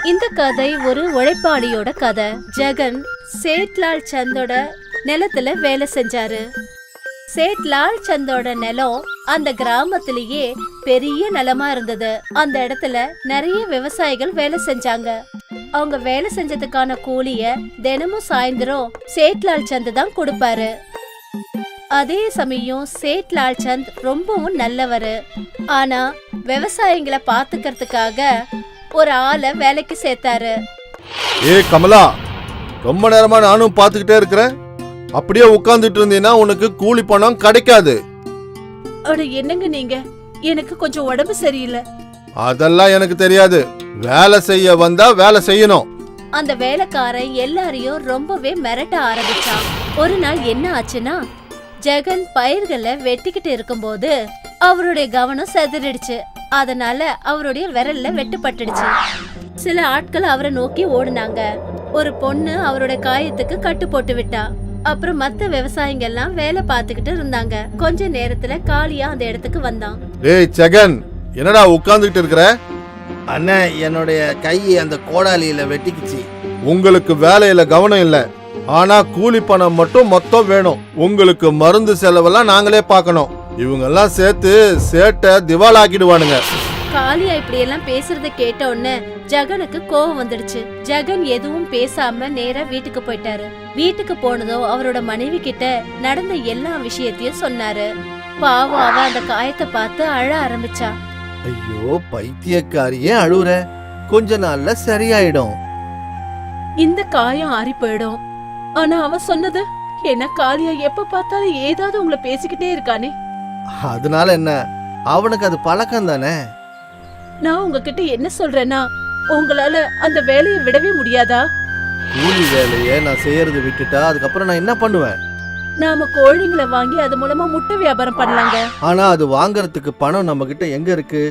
இந்த கதை ஒரு உழைப்பாளியோட கதை. ஜெகன் சேட்லால் சந்தோட நிலத்துல வேலை செஞ்சாரு. சேட்லால் சந்தோட நிலம் அந்த கிராமத்திலேயே பெரிய நிலமா இருந்தது. அந்த இடத்துல நிறைய விவசாயிகள் வேலை செஞ்சாங்க. அவங்க வேலை செஞ்சதுக்கான கூலிய தினமும் சாயந்தரம் சேட்லால் சந்த் தான் கொடுப்பாரு. அதே சமயம் சேட்லால் சந்த் ரொம்பவும் நல்லவரு. ஆனா விவசாயிகளை பாத்துக்கிறதுக்காக ஒரு ஆளை வேலைக்கு சேர்த்தாரு. கமலா, ரொம்ப நேரமா நானும் பாத்துக்கிட்டே இருக்கிறேன். அப்படியே உட்கார்ந்துட்டு இருந்தீங்கன்னா உனக்கு கூலி பணம் கிடைக்காது. அட என்னங்க நீங்க, எனக்கு கொஞ்சம் உடம்பு சரியில்லை. அதெல்லாம் எனக்கு தெரியாது. வேலை செய்ய வந்தா வேலை செய்யணும். அந்த வேலைக்காரன் எல்லாரையும் ரொம்பவே மிரட்ட ஆரம்பிச்சான். ஒரு நாள் என்ன ஆச்சுன்னா, ஜெகன் பயிர்களை வெட்டிக்கிட்டு இருக்கும்போது அவருடைய கவனம் செதறிடுச்சு. அதனால அவருடைய விரல்ல வெட்டுப்பட்டுடுச்சு. சில ஆட்கள் அவரை நோக்கி ஓடுனாங்க. ஒரு பொண்ணு அவருடைய காயத்துக்கு கட்டு போட்டு விட்டா. அப்புறம் மத்த விவசாயிங்க எல்லாம் வேலை பார்த்துக்கிட்டு இருந்தாங்க. கொஞ்ச நேரத்துல காளியா அந்த இடத்துக்கு வந்தான். டேய் ஜெகன், என்னடா உட்கார்ந்துகிட்டு இருக்கிற? அண்ணா, என்னுடைய கை அந்த கோடாலியில வெட்டிக்குச்சு. உங்களுக்கு வேலையில கவனம் இல்ல, ஆனா கூலி பணம் மட்டும் மொத்தம் வேணும். உங்களுக்கு மருந்து செலவெல்லாம் நாங்களே பார்க்கணும். இவங்க எல்லாம் சேர்த்து சேட்டை திவாலாக்கிடுவானுங்க. காளியா இப்படி எல்லாம் பேசுறத கேட்ட உடனே ஜெகனுக்கு கோவம் வந்துடுச்சு. ஜெகன் எதுவும் பேசாம நேரா வீட்டுக்கு போயிட்டாரு. வீட்டுக்கு போனதும் அவரோட மனைவி கிட்ட நடந்த எல்லா விஷயத்தையும் சொன்னாரு. பாவம் அவ அந்த காயத்தை பார்த்து அழ ஆரம்பிச்சா. ஐயோ பைத்தியக்காரியே, அழுவுற, கொஞ்ச நாள்ல சரியாயிடும். இந்த காயம் ஆறி போயிடும். ஆனா அவன் சொன்னது என்ன, காளியா எப்ப பார்த்தாலும் ஏதாவது உங்களை பேசிக்கிட்டே இருக்கானே. அதனால என்ன, அவனுக்கு அது பழக்கம் தானே. நான் உங்ககிட்ட என்ன சொல்றேன்னா, உங்களால அந்த வேலையை விடவே முடியாதா? கூலி வேலையை நான் செய்யறது விட்டுட்டா அதுக்கப்புறம் நான் என்ன பண்ணுவேன்? நாம கோழிங்களை வாங்கி அது மூலமா முட்டை வியாபாரம் பண்ணலாங்க. ஆனா அது வாங்கறதுக்கு பணம் நம்ம கிட்ட எங்க இருக்கு?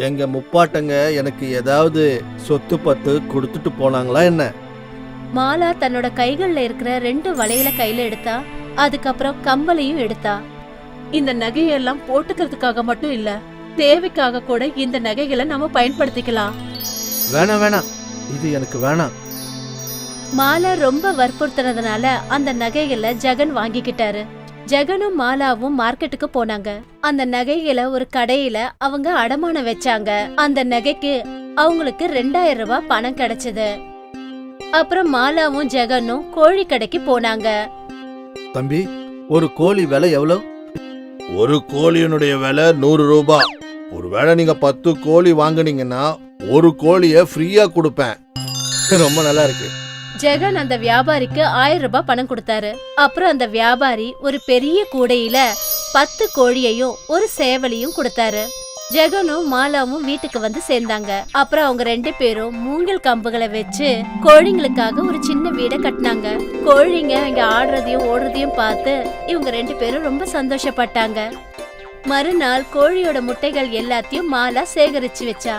எங்க முப்பாட்டங்க எனக்கு ஏதாவது சொத்து பத்து கொடுத்துட்டு போனாங்களா என்ன? மாலா தன்னோட கைகள்ல இருக்கிற 2 வளையல கையில எடுத்தா. அதுக்கப்புறம் கம்பளையும் எடுத்தா. இந்த நகையெல்லாம் போட்டுக்கிறதுக்காக மட்டும் இல்ல, தேவைக்காக கூட இந்த நகைகளை நாம பயன்படுத்திக்கலாம். வேணாம் வேணாம், இது எனக்கு வேணாம். மாலா ரொம்ப வற்புறுத்துறதுனால அந்த நகைகளை ஜெகன் வாங்கிக்கிட்டாரு. ஜெகனும் மாலாவும் மார்க்கெட்டுக்கு போனாங்க. அந்த நகைகளை ஒரு கடையில அவங்க அடமானம் வச்சாங்க. அந்த நகைக்கு அவங்களுக்கு 2000 ரூபாய் பணம் கிடைச்சது. அப்புறம் மாலாவும் ஜெகனும் கோழி கடைக்கு போனாங்க. தம்பி, ஒரு கோழி விலை எவ்வளவு? ஒரு கோழியினுடைய விலை 100 ரூபாய். ஒருவேளை நீங்க 10 கோழி வாங்குனீங்கன்னா ஒரு கோழிய ஃப்ரீயா கொடுப்பேன். ரொம்ப நல்லா இருக்கு. ஜெகன் அந்த வியாபாரிக்கு 1000 ரூபாய் பணம் கொடுத்தாரு. அப்புறம் அந்த வியாபாரி ஒரு பெரிய கூடையில 10 கோழியையும் ஒரு சேவலையும் கொடுத்தாரு. ஜெகனும் மாலாவும் வீட்டுக்கு வந்து சேர்ந்தாங்க. அப்புறம் அவங்க 2 பேரும் மூங்கில் கம்புகளை வச்சு கோழிங்களுக்காக ஒரு சின்ன வீடை கட்டினாங்க. கோழிங்க அங்க ஆடுறதையும் ஓடுறதையும் பார்த்து இவங்க 2 பேரும் ரொம்ப சந்தோஷப்பட்டாங்க. மறுநாள் கோழியோட முட்டைகள் எல்லாத்தையும் மாலா சேகரிச்சு வச்சா.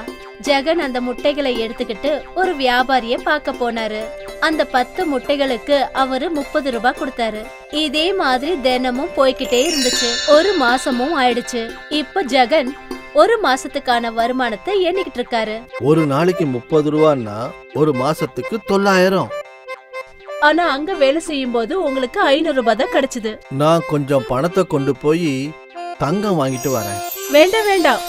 ஜெகன் அந்த முட்டைகளை எடுத்துக்கிட்டு ஒரு வியாபாரிய பார்க்க போனாரு. அந்த 10 முட்டைகளுக்கு அவரு 30 ரூபாய் கொடுத்தாரு. இதே மாதிரி தினமும் போய்கிட்டே இருந்துச்சு. ஒரு மாசமும் ஆயிடுச்சு. இப்ப ஜெகன் ஒரு மாசத்துக்கான வருமானத்தை எண்ணிக்கிட்டு இருக்காரு. ஒரு நாளைக்கு 30 ரூபான்னா ஒரு மாசத்துக்கு 900. ஆனா அங்க வேலை செய்யும் போது உங்களுக்கு 500 ரூபாய் தான் கிடைச்சது. நான் கொஞ்சம் பணத்தை கொண்டு போய் தங்கம் வாங்கிட்டு வரேன். வேண்டாம் வேண்டாம்,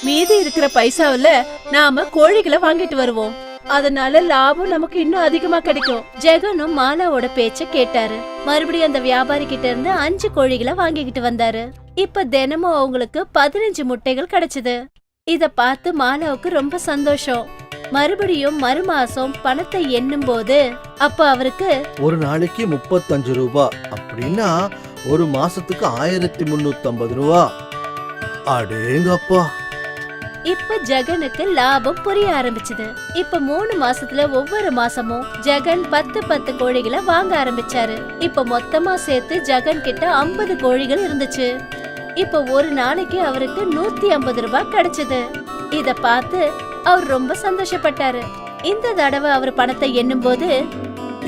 மீதி இருக்கிற பைசாவில நாம கோழிகளை வாங்கிட்டு வருவோம். அதனால லாபம் நமக்கு இன்னும் அதிகமா கிடைக்கும். ஜெகனும் மாலாவோட பேச்ச கேட்டாரு. மறுபடியும் அந்த வியாபாரி கிட்ட இருந்து 5 கோழிகளை வாங்கிக்கிட்டு வந்தாரு. இப்ப தினமும் அவங்களுக்கு 15 முட்டைகள் கிடைச்சது. இத பார்த்து மாலாவுக்கு ரொம்ப சந்தோஷம். மறுபடியும் மறுமாசம் பணத்தை எண்ணும் போது அப்ப அவருக்கு ஒரு நாளைக்கு 35 ரூபாய் அப்படின்னா ஒரு மாசத்துக்கு 1350 ரூபாய். அடேங்கப்பா! இப்ப ஜெகனுக்கு லாபம் புரிய ஆரம்பிச்சது. இப்ப 3 மாசத்துல ஒவ்வொரு மாசமும் ஜெகன் 10 கோழிகளை வாங்க ஆரம்பிச்சாரு. இப்ப மொத்தமா சேர்த்து ஜெகன் கிட்ட 50 கோழிகள் இருந்துச்சு. இப்ப ஒரு நாளைக்கு அவருக்கு 150 ரூபாய் கிடைச்சது. இத பார்த்து அவர் ரொம்ப சந்தோஷப்பட்டாரு. இந்த தடவை அவர் பணத்தை எண்ணும் போது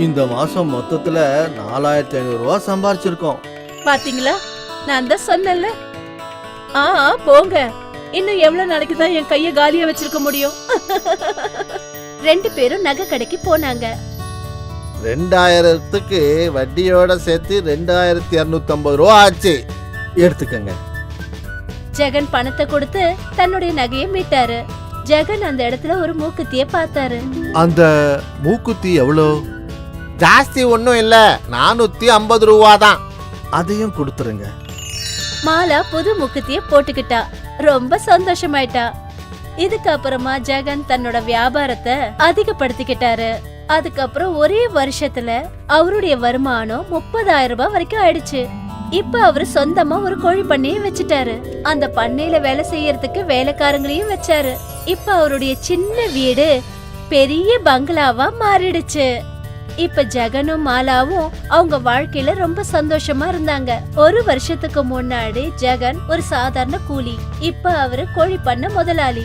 இந்த மாசம் மொத்தத்துல 4500 ரூபாய் சம்பாரிச்சிருக்கோம். பாத்தீங்களா, நான் தான் சொன்னேன்ல. போங்க, இன்னும் எவ்வளவு நாளைக்கு தான் என் கைய காலியா வச்சிருக்க முடியும்? 2 பேரும் நகை கடைக்கு போனாங்க. 2000க்கு வட்டியோட சேர்த்து 2250 ரூபா ஆச்சு. எடுத்துக்கங்க. ஜெகன் பணத்தை கொடுத்து தன்னுடைய நகையை மீட்டாரு. ஜெகன் அந்த இடத்துல ஒரு மூக்குத்திய பார்த்தாரு. அந்த மூக்குத்தி எவ்வளோ? ஜாஸ்தி ஒன்றும் இல்ல, 450 ரூபா தான். அதையும் கொடுத்துருங்க. மாலா புது மூக்குத்திய போட்டுக்கிட்டா. ரொம்ப சந்தோஷமாயிட்டா. இதுக்கப்புறமா ஜெகன் தன்னோட வியாபாரத்தை அதிகப்படுத்திக்கிட்டாரு. அதுக்கப்புறம் ஒரே வருஷத்துல அவருடைய வருமானம் 30,000 ரூபாய் வரைக்கும் ஆயிடுச்சு. இப்ப அவரு சொந்தமா ஒரு கோழி பண்ணையை வச்சுட்டாரு. அந்த பண்ணையில வேலை செய்யறதுக்கு வேலைக்காரங்களையும் வச்சாரு. இப்ப அவருடைய சின்ன வீடு பெரிய பங்களாவா மாறிடுச்சு. இப்ப ஜெகனும் மாலாவும் அவங்க வாழ்க்கையில ரொம்ப சந்தோஷமா இருந்தாங்க. ஒரு வருஷத்துக்கு முன்னாடி ஜெகன் ஒரு சாதாரண கூலி. இப்ப அவரு கோழி பண்ண முதலாளி.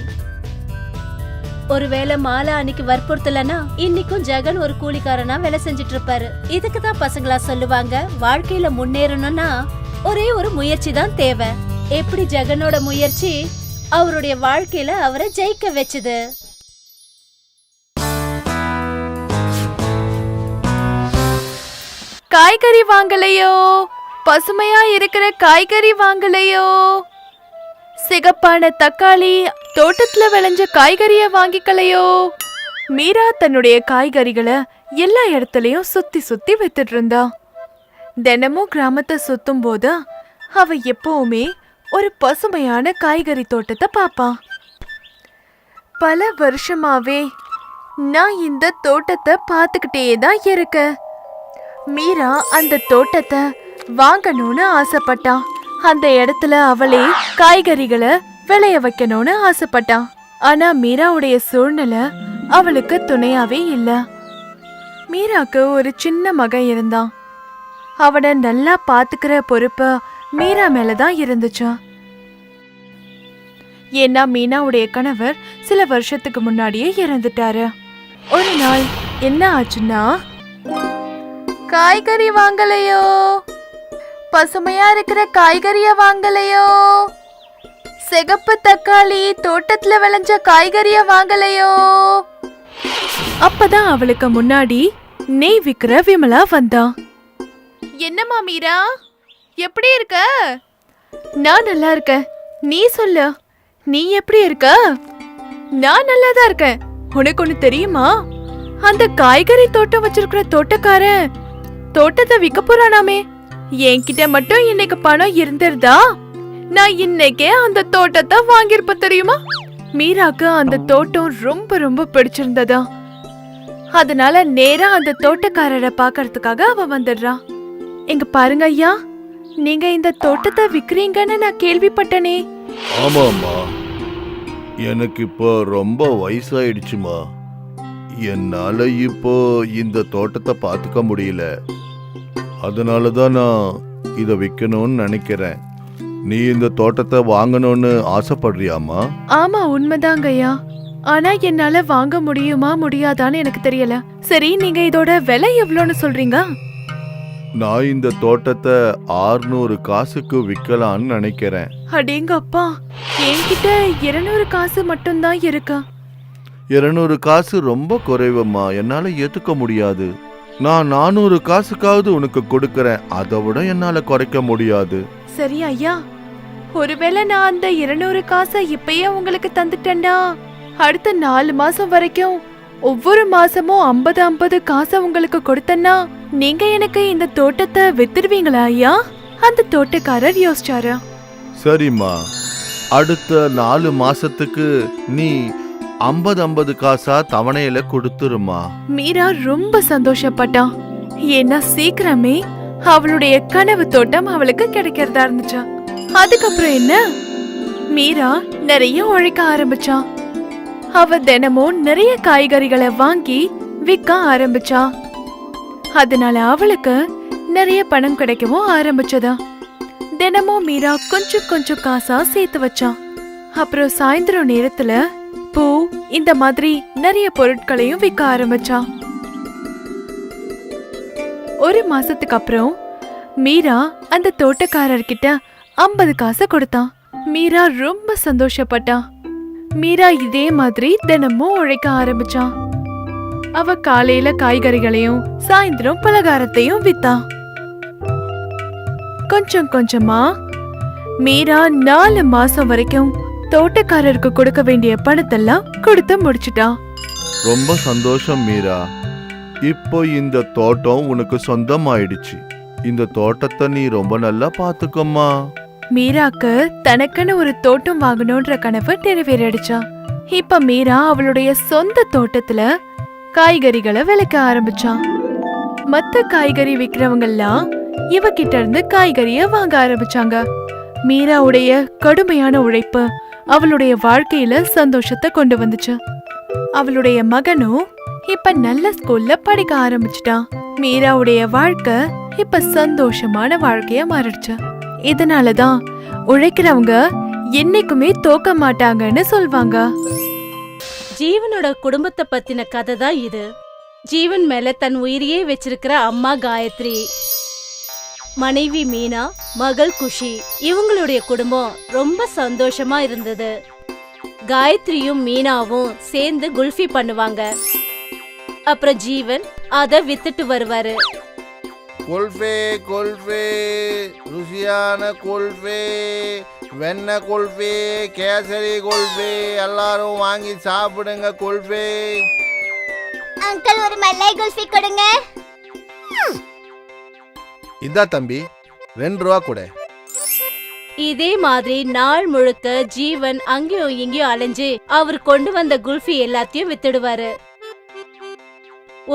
ஒருவேளை மாலா அன்னைக்கு வற்புறுத்தலனா இன்னைக்கும் ஜெகன் ஒரு கூலிக்காரனா வேலை செஞ்சிட்டு இருப்பாரு. இதுக்கு தான் பசங்களா சொல்லுவாங்க, வாழ்க்கையில முன்னேறணும்னா ஒரே ஒரு முயற்சி தான் தேவை. எப்படி ஜெகனோட முயற்சி அவருடைய வாழ்க்கையில அவரை ஜெயிக்க வச்சது. காய்கறி வாங்கலையோ, பசுமையா இருக்கிற காய்கறி வாங்கலையோ, சிகப்பான தக்காளி, தோட்டத்துல விளைஞ்ச காய்கறிய வாங்கிக்கலையோ. மீரா தன்னுடைய காய்கறிகளை எல்லா இடத்துலயும் சுத்தி சுத்தி வித்துட்டு இருந்தா. தினமும் கிராமத்தை சுத்தும் போது அவ எப்பவுமே ஒரு பசுமையான காய்கறி தோட்டத்தை பாப்பா. பல வருஷமாவே நான் இந்த தோட்டத்தை பார்த்துக்கிட்டே தான் இருக்கேன். மீரா அந்த தோட்டத்தை வாங்கணும்னு ஆசைப்பட்டா. அந்த இடத்துல அவளே காய்கறிகளை விளைய வைக்கணும்னு ஆசைப்பட்டா. ஆனா மீராவுடைய சூழ்நிலை அவளுக்கு துணையாவே இல்ல. மீராக்கு ஒரு சின்ன மகன் இருந்தான். அவனை நல்லா பாத்துக்கிற பொறுப்பு மீரா மேலதான் இருந்துச்சு. ஏன்னா மீனாவுடைய கணவர் சில வருஷத்துக்கு முன்னாடியே இறந்துட்டாரு. ஒரு நாள் என்ன ஆச்சுன்னா, காய்கறி வாங்கலையோ, பசுமையா இருக்கிற காய்கறிய வாங்கலையோ, சிகப்பு தக்காளி, தோட்டத்துல விளைஞ்ச காய்கறிய வாங்கலையோ. அப்பதான் அவளுக்கு முன்னாடி நெய் விக்கிற விமலா வந்தா. என்னம்மா மீரா, எப்படி இருக்க? நான் நல்லா இருக்கேன். நீ சொல்லு, நீ எப்படி இருக்க? நான் நல்லா தான் இருக்கேன். உனக்கு ஒண்ணு தெரியுமா, அந்த காய்கறி தோட்டம் வச்சிருக்கிற தோட்டக்காரன் தோட்டத்தை விற்க போறானாமே. என்கிட்ட மட்டும் இன்னைக்கு பணம் இருந்திருந்தா நான் இன்னைக்கே அந்த தோட்டத்தை வாங்கியிருப்ப தெரியுமா. மீராக்கு அந்த தோட்டம் ரொம்ப ரொம்ப பிடிச்சிருந்ததா. அதனால நேரா அந்த தோட்டக்காரரை பாக்கறதுக்காக அவ வந்துடுறா. எங்க பாருங்க ஐயா, நீங்க இந்த தோட்டத்தை விக்கிறீங்கன்னு நான் கேள்விப்பட்டனே. ஆமாம்மா, எனக்கு இப்போ ரொம்ப வயசாயிடுச்சுமா. என்னால இப்போ இந்த தோட்டத்தை பார்த்துக்க முடியல. அதனால தான் நான் இதை விற்கணும்னு நினைக்கிறேன். நீ இந்த தோட்டத்தை வாங்கணும்னு ஆசைப்படுறியாமா? ஆமா, உண்மைதாங்க ஐயா. ஆனா என்னால வாங்க முடியுமா முடியாதான்னு எனக்கு தெரியல. சரி, நீங்க இதோட விலை எவ்வளோன்னு சொல்றீங்க? நான் இந்த தோட்டத்தை 600 காசுக்கு விற்கலான்னு நினைக்கிறேன். அடேங்கப்பா, என்கிட்ட 200 காசு மட்டும்தான் இருக்கு. 200 காசு ரொம்ப குறைவம்மா, என்னால ஏத்துக்க முடியாது. நான் 400 காசுக்காவது உனக்கு கொடுக்கறேன், அதை விட என்னால குறைக்க முடியாது. சரி ஐயா, ஒருவேளை நான் அந்த 200 காசை இப்பயே உங்களுக்கு தந்துட்டேன்டா, அடுத்த 4 மாசம் வரைக்கும் ஒவ்வொரு மாசமும் 50 காசை உங்களுக்கு கொடுத்தேன்னா நீங்க எனக்கு இந்த தோட்டத்தை வித்துடுவீங்களா ஐயா? அந்த தோட்டக்காரர் யோசிச்சாரு. சரிம்மா, அடுத்த 4 மாசத்துக்கு நீ 50 காசா தவணையில கொடுத்துருமா. மீரா ரொம்ப சந்தோஷப்பட்டான். ஏன்னா சீக்கிரமே அவளுடைய கனவு தோட்டம் அவளுக்கு கிடைக்கிறதா இருந்துச்சா. அதுக்கப்புறம் என்ன, மீரா நிறைய உழைக்க ஆரம்பிச்சா. அவ தினமும் நிறைய காய்கறிகளை வாங்கி விற்க ஆரம்பிச்சா. அதனால அவளுக்கு நிறைய பணம் கிடைக்கவும் ஆரம்பிச்சதா. தினமும் மீரா கொஞ்சம் கொஞ்சம் காசா சேர்த்து வச்சா. அப்புறம் சாயந்தரம் நேரத்துல பூ, இந்த மாதிரி நிறைய பொருட்களையும் விற்க ஆரம்பிச்சா. ஒரு மாசத்துக்கு அப்புறம் மீரா அந்த தோட்டக்காரர்கிட்ட 50 காசை கொடுத்தான். மீரா ரொம்ப சந்தோஷப்பட்டா. மீரா இதே மாதிரி தினமும் உழைக்க ஆரம்பிச்சா. அவ காலையில காய்கறிகளையும் சாயந்தரம் பலகாரத்தையும் வித்தா. கொஞ்சம் கொஞ்சமா மீரா 4 மாசம் வரைக்கும் தோட்டக்காரருக்கு கொடுக்க வேண்டிய பணத்தெல்லாம் கொடுத்து முடிச்சிட்டா. ரொம்ப சந்தோஷம் மீரா. இப்போ இந்த தோட்டம் உனக்கு சொந்தமாயிடுச்சு. இந்த தோட்டத்தை நீ ரொம்ப நல்லா பாத்துக்கம்மா. மீராக்கு தனக்குன்னு ஒரு தோட்டம் வாங்கணும்ன்ற கனவு நிறைவேறிடுச்சா. இப்ப மீரா அவளுடைய சொந்த தோட்டத்துல காய்கறிகளை விளைக்க ஆரம்பிச்சா. மத்த காய்கறி விக்கிறவங்க எல்லாம் இவகிட்ட இருந்து காய்கறிய வாங்க ஆரம்பிச்சாங்க. மீராவுடைய கடுமையான உழைப்பு அவளுடைய வாழ்க்கையில சந்தோஷத்தை கொண்டு வந்துச்சு. அவளுடைய மகனும் இப்ப நல்ல ஸ்கூல்ல படிக்க ஆரம்பிச்சிட்டான். மீராவுடைய வாழ்க்கை இப்ப சந்தோஷமான வாழ்க்கையா மாறிடுச்சு. இதனாலதான் உழைக்கிறவங்க என்னைக்குமே தோக்க மாட்டாங்கன்னு சொல்வாங்க. ஜீவனோட குடும்பத்தை பத்தின கதை தான் இது. ஜீவன் மேல தன் உயிரையே வச்சிருக்கிற அம்மா காயத்ரி, மனைவி மீனா, மகள் குஷி, இவங்களுடைய குடும்பம் ரொம்ப சந்தோஷமா இருந்தது. காயத்ரியும் மீனாவும் சேர்ந்து குல்ஃபி பண்ணுவாங்க. அப்புறம் ஜீவன் அத வித்துட்டு வருவாரு. குல்ஃபி குல்ஃபி, ருசியான குல்ஃபி, வெண்ணெய் குல்ஃபி, கேசரி குல்ஃபி, எல்லாரும் வாங்கி சாப்பிடுங்க குல்ஃபி. அங்கிள் ஒரு மல்லாய் குல்ஃபி கொடுங்க. இதா தம்பி, 2 ரூபா கொடு. இதே மாதிரி நாள் முழுக்க ஜீவன் அங்கேயும் இங்கேயும் அலைஞ்சு அவர் கொண்டு வந்த குல்ஃபி எல்லாத்தையும் வித்துடுவாரு.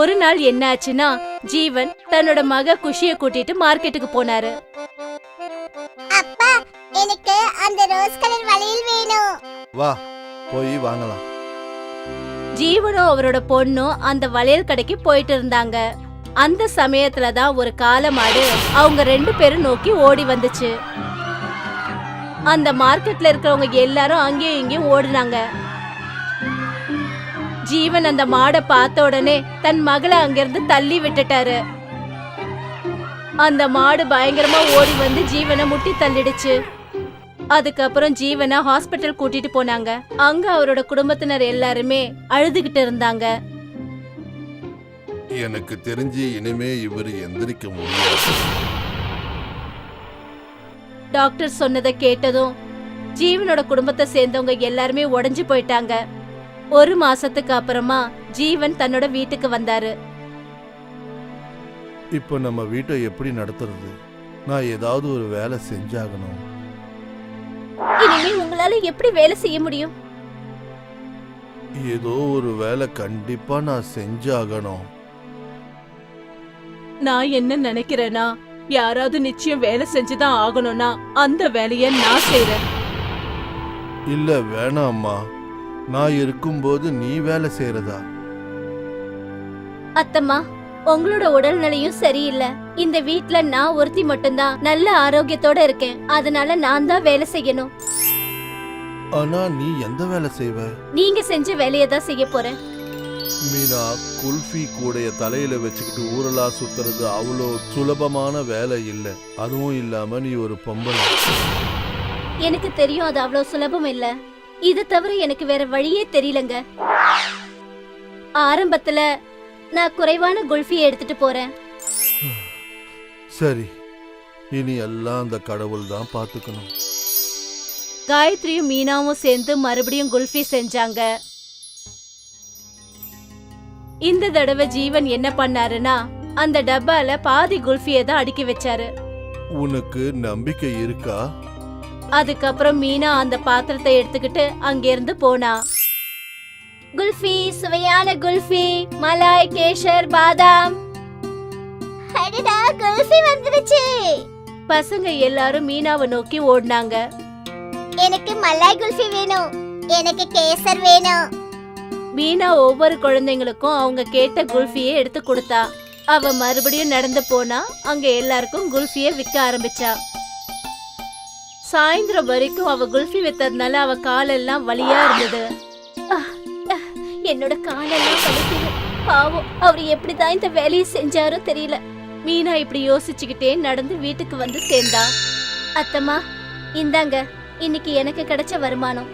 ஒரு நாள் என்ன ஆச்சுன்னா, ஜீவன் தன்னோட மக குஷிய கூட்டிட்டு மார்க்கெட்டுக்கு போனாரு. அப்பா, எனக்கு அந்த ரோஸ் கலர் வளையல் வேணும். வா, போய் வாங்கலாம். ஜீவனும் அவரோட பொண்ணும் அந்த வளையல் கடைக்கு போயிட்டு இருந்தாங்க. அந்த சமயத்துல தான் ஒரு காளமாடு அவங்க 2 பேரும் நோக்கி ஓடி வந்துச்சு. அந்த மார்க்கெட்ல இருக்கிறவங்க எல்லாரும் அங்கேயும் இங்கேயும் ஓடினாங்க. ஜீவன் அந்த மாடை பார்த்த உடனே தன் மகளை அங்கிருந்து தள்ளி விட்டுட்டாரு. அந்த மாடு பயங்கரமா ஓடி வந்து ஜீவனை முட்டி தள்ளிடுச்சு. அதுக்கப்புறம் ஜீவனை ஹாஸ்பிட்டல் கூட்டிட்டு போனாங்க. அங்க அவரோட குடும்பத்தினர் எல்லாருமே அழுதுகிட்டு இருந்தாங்க. எனக்கு தெரிஞ்சு இனிமே இவர் எந்திரிக்க முடியாது. டாக்டர் சொன்னதை கேட்டதும் ஜீவனோட குடும்பத்தை சேர்ந்தவங்க எல்லாருமே உடைஞ்சு போயிட்டாங்க. 1 மாசத்துக்கு அப்புறமா ஜீவன் தன்னோட வீட்டுக்கு வந்தாரு. இப்போ நம்ம வீட்டை எப்படி நடத்துறது? நான் ஏதாவது ஒரு வேலை செஞ்சாகணும். இனிமே உங்களால எப்படி வேலை செய்ய முடியும்? ஏதோ ஒரு வேலை கண்டிப்பா நான் செஞ்சாகணும். நான் என்ன நினைக்கிறேன்னா, யாராவது நிச்சயம் வேலை செஞ்சுதான் ஆகணும்னா அந்த வேலைய நான் செய்றேன். இல்ல வேணாம்மா, நான் இருக்கும்போது நீ வேலை செய்யறதா? அத்தம்மா, உங்களோட உடல்நிலையும் சரியில்லை. இந்த வீட்ல நான் ஒருத்தி மட்டும்தான் நல்ல ஆரோக்கியத்தோட இருக்கேன். அதனால நான் தான் வேலை செய்யணும். ஆனா நீ எந்த வேலை செய்வ? நீங்க செஞ்ச வேலையை தான் செய்ய போறேன். மீனா, குல்ஃபி கூடைய தலையில வச்சுக்கிட்டு ஊரெல்லாம் சுத்துறது அவ்வளோ சுலபமான வேலை இல்லை. அதுவும் இல்லாம நீ ஒரு பொம்பளை. எனக்கு தெரியும், அது அவ்வளவு சுலபம் இல்ல. இது தவிர எனக்கு வேற வழியே தெரியலங்க. ஆரம்பத்துல நான் குறைவான குல்ஃபியை எடுத்துட்டு போறேன். சரி, இனி எல்லாம் அந்த கடவுள் தான் பாத்துக்கணும். காயத்ரியும் மீனாவும் சேர்ந்து மறுபடியும் குல்ஃபி செஞ்சாங்க. இந்த தடவை ஜீவன் என்ன பண்ணாருன்னா, அந்த டப்பால பாதி குல்ஃபியை தான் அடுக்கி வச்சாரு. உனக்கு நம்பிக்கை இருக்கா? அதுக்கப்புறம் மீனா அந்த பாத்திரத்தை எடுத்துக்கிட்டு அங்கிருந்து போனா. குல்ஃபி, சுவையான குல்ஃபி, மலாய், கேஷர், பாதாம். அடடா, குல்ஃபி வந்துருச்சு. பசங்க எல்லாரும் மீனாவை நோக்கி ஓடினாங்க. எனக்கு மலாய் குல்ஃபி வேணும். எனக்கு கேசர் வேணும். மீனா ஒவ்வொரு குழந்தைங்களுக்கும் அவங்க கேட்ட குல்ஃபியை எடுத்து கொடுத்தா. அவ மறுபடியும் நடந்து போனா. அங்க எல்லாருக்கும் குல்ஃபியை விற்க ஆரம்பிச்சா. சாயந்தரம் வரைக்கும் அவ குல்ஃபி வித்ததுனால அவ காலெல்லாம் வலியா இருந்தது. என்னோட காலெல்லாம் வலிக்குது. பாவம், அவர் எப்படிதான் இந்த வேலையை செஞ்சாரோ தெரியல. மீனா இப்படி யோசிச்சுக்கிட்டே நடந்து வீட்டுக்கு வந்து சேர்ந்தா. அத்தம்மா, இந்தாங்க இன்னைக்கு எனக்கு கிடைச்ச வருமானம்.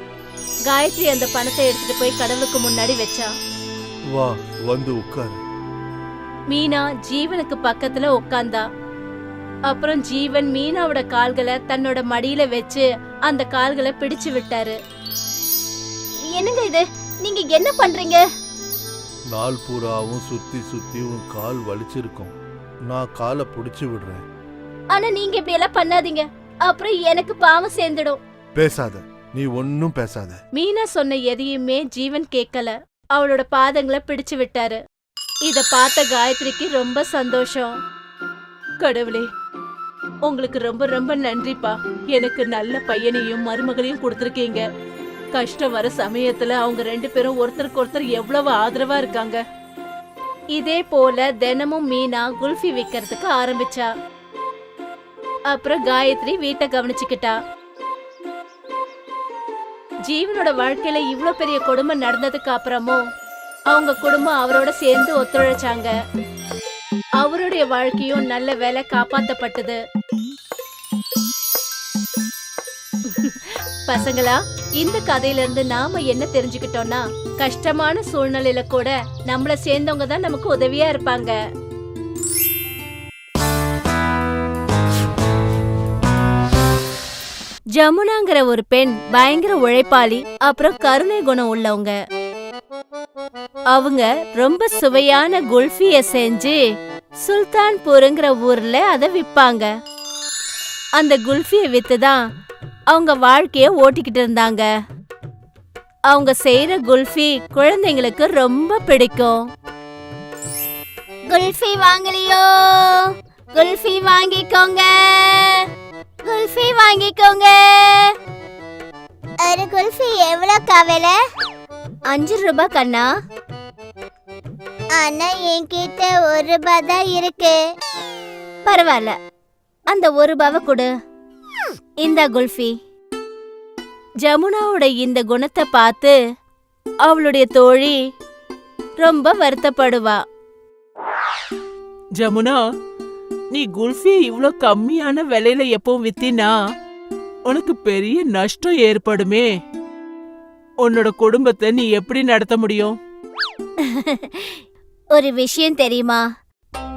காயத்ரி அந்த பணத்தை எடுத்துட்டு போய் கடவுளுக்கு முன்னாடி வச்சா. வா வந்து உட்காரு. மீனா ஜீவனுக்கு பக்கத்துல உட்கார்ந்தா. அப்புறம் ஜீவன் மீனாவோட கால்களை தன்னோட மடியில வச்சு அந்த கால்களை பிடிச்சு விட்டாரு. என்னங்க இது, நீங்க என்ன பண்றீங்க? நாள் பூராவும் சுத்தி சுத்தி உன் கால் வலிச்சிருக்கும். நான் காலை பிடிச்சு விடுறேன். ஆனா நீங்க இப்படி எல்லாம் பண்ணாதீங்க, அப்புறம் எனக்கு பாவம் சேர்ந்துடும். பேசாத, நீ ஒன்னும் பேசாத. மீனா சொன்ன எதையுமே ஜீவன் கேட்கல. அவளோட பாதங்களை பிடிச்சு விட்டாரு. இத பார்த்த காயத்ரிக்கு ரொம்ப சந்தோஷம். கடவுளே, உங்களுக்கு ரொம்ப ரொம்ப நன்றிப்பா. எனக்கு நல்ல பையனையும் மருமகளையும் கொடுத்துருக்கீங்க. கஷ்டம் வர சமயத்துல அவங்க 2 பேரும் ஒருத்தருக்கு ஒருத்தர் எவ்வளவு ஆதரவா இருக்காங்க. இதே போல தினமும் மீனா குல்ஃபி விக்கிறதுக்கு ஆரம்பிச்சா. அப்புறம் காயத்ரி வீட்டை கவனிச்சுக்கிட்டா. ஜீவனோட வாழ்க்கையில இவ்ளோ பெரிய கொடுமை நடந்ததுக்கு அப்புறமும் அவங்க குடும்பம் அவரோட சேர்ந்து ஒத்துழைச்சாங்க. அவருடைய வாழ்க்கையும் நல்ல வேலை காப்பாத்தப்பட்டது. பசங்களா, இந்த கதையில இருந்து நாம என்ன தெரிஞ்சுக்கிட்டோம்னா, கஷ்டமான சூழ்நிலையில கூட நம்மள சேர்ந்தவங்க தான் நமக்கு உதவியா இருப்பாங்க. ஜமுனாங்கிற ஒரு பெண் பயங்கர உழைப்பாளி, அப்புறம் கருணை குணம் உள்ளவங்க. அவங்க ரொம்ப சுவையான குல்ஃபிய செஞ்சு சுல்தான்பூருங்கிற ஊர்ல அத விப்பாங்க. அந்த குல்ஃபிய வித்துதான் அவங்க வாழ்க்கைய ஓட்டிக்கிட்டு இருந்தாங்க. அவங்க செய்யற குல்ஃபி குழந்தைங்களுக்கு ரொம்ப பிடிக்கும். குல்ஃபி வாங்கலையோ? குல்ஃபி வாங்கிக்கோங்க, குல்ஃபி வாங்கிக்கோங்க. ஒரு குல்ஃபி எவ்வளோக்கா விலை? 5 ரூபாய் கண்ணா. ஆனா என்கிட்ட 1 ரூபாய் தான் இருக்கு. பரவாயில்ல, அந்த 1 ரூபாவை கொடு. இந்த குல்ஃபி. ஜமுனாவோட இந்த குணத்தை பார்த்து அவளுடைய தோழி ரொம்ப வருத்தப்படுவா. ஜமுனா, நீ குல்ஃபி இவ்ளோ கம்மியான விலையில எப்பவும் வித்தினா உனக்கு பெரிய நஷ்டம் ஏற்படுமே. உன்னோட குடும்பத்தை நீ எப்படி நடத்த முடியும்? ஒரு விஷயம் தெரியுமா,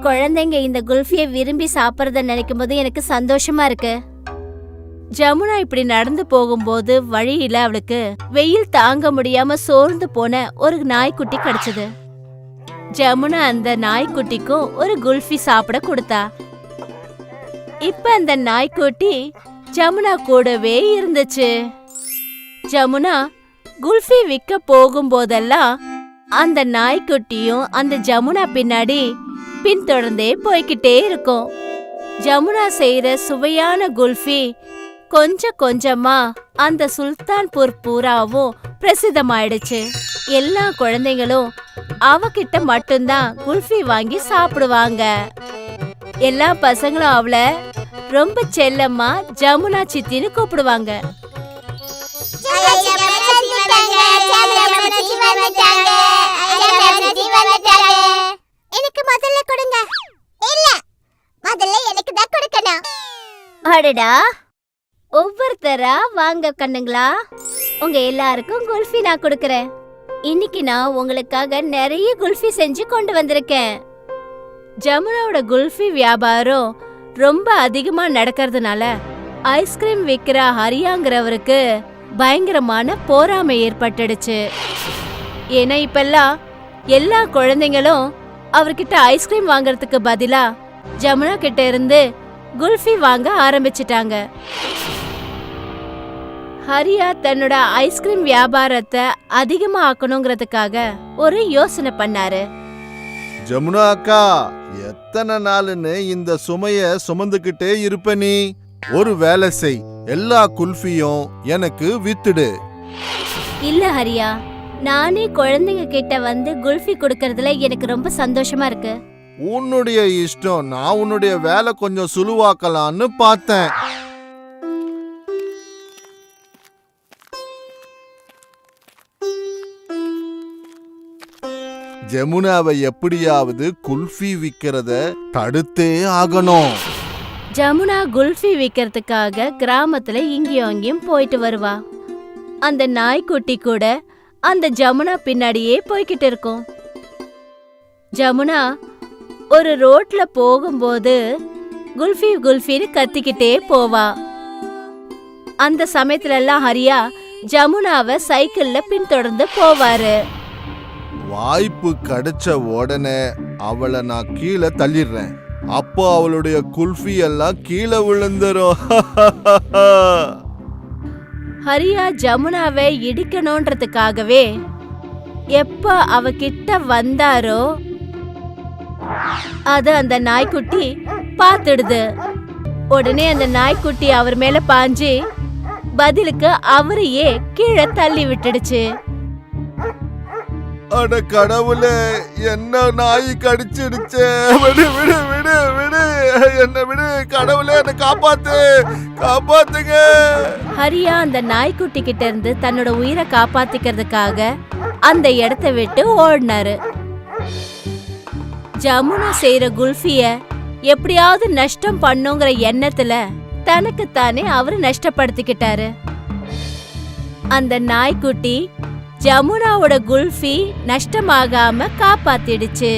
குழந்தைங்க இந்த குல்ஃபியை விரும்பி சாப்பிட்றத நினைக்கும் போது எனக்கு சந்தோஷமா இருக்கு. ஜமுனா இப்படி நடந்து போகும்போது வழியில அவளுக்கு வெயில் தாங்க முடியாம சோர்ந்து போன ஒரு நாய்க்குட்டி கிடைச்சது. ஜமுனா அந்த நாய்க்குட்டிக்கும் ஒரு குல்ஃபி சாப்பிட கொடுத்தா. இப்ப அந்த நாய்க்குட்டி ஜமுனா கூடவே இருந்துச்சு. ஜமுனா குல்ஃபி விற்க போகும்போதெல்லாம் அந்த நாய்க்குட்டியும் அந்த ஜமுனா பின்னாடி பின்தொடர்ந்தே போய்கிட்டே இருக்கும். ஜமுனா செய்யற சுவையான குல்ஃபி கொஞ்சம் கொஞ்சமா அந்த சுல்தான்பூர் பூராவும் பிரசித்தமாயிடுச்சு. எல்லா குழந்தைங்களும் அவகிட்ட மட்டும்தான் குல்ஃபி வாங்கி சாப்பிடுவாங்க. எல்லா பசங்களும் அவளை ரொம்ப செல்லம்மா ஜமுனா சித்தின்னு கூப்பிடுவாங்க. எனக்கு முதல்ல கொடுங்க. இல்ல, முதல்ல எனக்கு தான் கொடுக்கணும். அடடா, ஒவ்வொருத்தரா வாங்க கண்ணுங்களா. உங்க எல்லாருக்கும் குல்ஃபி நான் கொடுக்கறேன். இன்னைக்கு நான் உங்களுக்காக நிறைய குல்ஃபி செஞ்சு கொண்டு வந்திருக்கேன். ஜமுனாவோட குல்ஃபி வியாபாரம் ரொம்ப அதிகமா நடக்கிறதுனால ஐஸ்கிரீம் விக்கிற ஹரியாங்கிறவருக்கு பயங்கரமான போராமை ஏற்பட்டுடுச்சு. ஏன்னா இப்பெல்லாம் எல்லா குழந்தைங்களும் அவர்கிட்ட ஐஸ்கிரீம் வாங்கறதுக்கு பதிலா ஜமுனா கிட்ட இருந்து குல்ஃபி வாங்க ஆரம்பிச்சிட்டாங்க. ஹரியா தன்னோட ஐஸ்கிரீம் வியாபாரத்தை அதிகமா ஆக்கணுங்கிறதுக்காக ஒரு யோசனை பண்ணாரு. ஜமுனா அக்கா, எத்தனை நாளுன்னு இந்த சுமைய சுமந்துகிட்டே இருப்ப நீ? ஒரு வேலை செய், எல்லா குல்ஃபியும் எனக்கு வித்துடு. இல்ல ஹரியா, நானே குழந்தைங்க கிட்ட வந்து குல்ஃபி கொடுக்கறதுல எனக்கு ரொம்ப சந்தோஷமா இருக்கு. உன்னுடைய இஷ்டம். நான் உன்னுடைய வேலை கொஞ்சம் சுலுவாக்கலான்னு பார்த்தேன். ஜமுனாவை எப்படியாவது குல்ஃபி விக்கிறத தடுத்தே ஆகணும். ஜமுனா குல்ஃபி விக்கிறதுக்காக கிராமத்துல இங்கேயும் அங்கேயும் போயிட்டு வருவா. அந்த நாய்க்குட்டி கூட அந்த ஜமுனா பின்னாடியே போய்கிட்டு இருக்கும். ஜமுனா ஒரு ரோட்ல போகும்போது குல்ஃபி குல்ஃபின்னு கத்திக்கிட்டே போவா. அந்த சமயத்துல எல்லாம் ஹரியா ஜமுனாவை சைக்கிள்ல பின்தொடர்ந்து போவாரு. வாய்ப்பு கிடைச்ச உடனே அவளை நான் கீழே தள்ளிடுறேன். அப்போ அவளுடைய குல்ஃபி எல்லாம் கீழே விழுந்துரும். ஹரியா ஜமுனாவை இடிக்கணும்ன்றதுக்காகவே எப்ப அவகிட்ட வந்தாரோ அத அந்த நாய்க்குட்டி பார்த்துடுது. உடனே அந்த நாய்க்குட்டி அவர் மேல பாஞ்சு பதிலுக்கு அவரையே கீழே தள்ளி விட்டுடுச்சு. அட கடவுளே, என்ன நாய் கடிச்சிடுச்சே. விடு விடு விடு விடு, என்ன விடு கடவுளே, என்ன காப்பாத்து, காப்பாத்துங்க. ஹரியா அந்த நாய்க்குட்டி கிட்ட இருந்து தன்னோட உயிரை காப்பாத்திக்கிறதுக்காக அந்த இடத்தை விட்டு ஓடினாரு. ஜமுனா செய்யற குல்ஃபிய எப்படியாவது நஷ்டம் பண்ணுங்கிற எண்ணத்துல தனக்குத்தானே அவரு நஷ்டப்படுத்திக்கிட்டாரு. அந்த நாய்க்குட்டி ஜமுனாவோட குல்ஃபி நஷ்டமாகாம காப்பாத்திடுச்சு.